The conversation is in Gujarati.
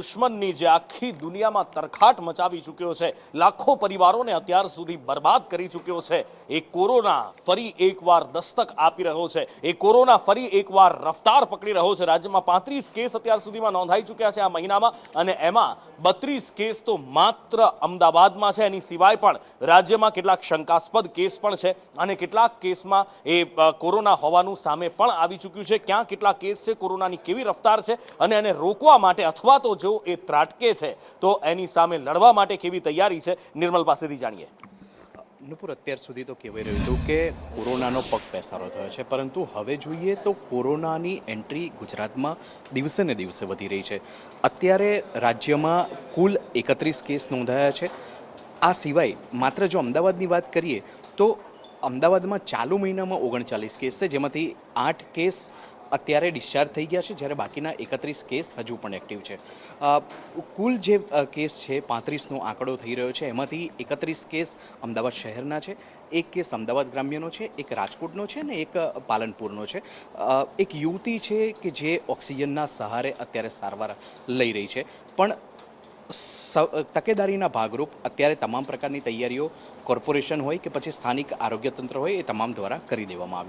દુશ્મનની જે આખી દુનિયામાં તરખાટ મચાવી ચૂક્યો છે, લાખો પરિવારોને અત્યાર સુધી બરબાદ કરી ચૂક્યો છે, એ કોરોના ફરી એકવાર દસ્તક આપી રહ્યો છે। એ કોરોના ફરી એકવાર રફતાર પકડી રહ્યો છે। રાજ્યમાં 35 કેસ અત્યાર સુધીમાં નોંધાઈ ચૂક્યા છે આ મહિનામાં, અને એમાં 32 કેસ તો માત્ર અમદાવાદમાં છે। એની સિવાય પણ રાજ્યમાં કેટલાક શંકાસ્પદ કેસ પણ છે, અને કેટલાક કેસમાં એ કોરોના હોવાનું સામે પણ આવી ચૂક્યું છે। ક્યાં કેટલા કેસ છે, કોરોનાની કેવી રફતાર છે, અને એને રોકવા માટે અથવા તો જો એ ત્રાટકે છે તો એની સામે લડવા માટે કેવી તૈયારી છે, નિર્મલ પાસેથી જાણીએ। નુપુર, અત્યાર સુધી તો કહેવાય રહ્યું હતું કે કોરોનાનો પગ પેસારો થયો છે, પરંતુ હવે જોઈએ તો કોરોનાની એન્ટ્રી ગુજરાતમાં દિવસે ને દિવસે વધી રહી છે। અત્યારે રાજ્યમાં કુલ 31 કેસ નોંધાયા છે। આ સિવાય માત્ર જો અમદાવાદની વાત કરીએ તો અમદાવાદમાં ચાલુ મહિનામાં 39 કેસ છે, જેમાંથી 8 કેસ અત્યારે ડિસ્ચાર્જ થઈ ગયા છે, જ્યારે બાકીના 31 કેસ હજુ પણ એક્ટિવ છે। કુલ જે કેસ છે 35નો આંકડો થઈ રહ્યો છે, એમાંથી 31 કેસ અમદાવાદ શહેરના છે, એક કેસ અમદાવાદ ગ્રામ્યનો છે, એક રાજકોટનો છે ને એક પાલનપુરનો છે। એક યુવતી છે કે જે ઓક્સિજનના સહારે અત્યારે સારવાર લઈ રહી છે, પણ તકેદારીના ભાગરૂપ અત્યારે તમામ પ્રકારની તૈયારીઓ કોર્પોરેશન હોય કે પછી સ્થાનિક આરોગ્ય તંત્ર હોય એ તમામ દ્વારા કરી દેવામાં આવી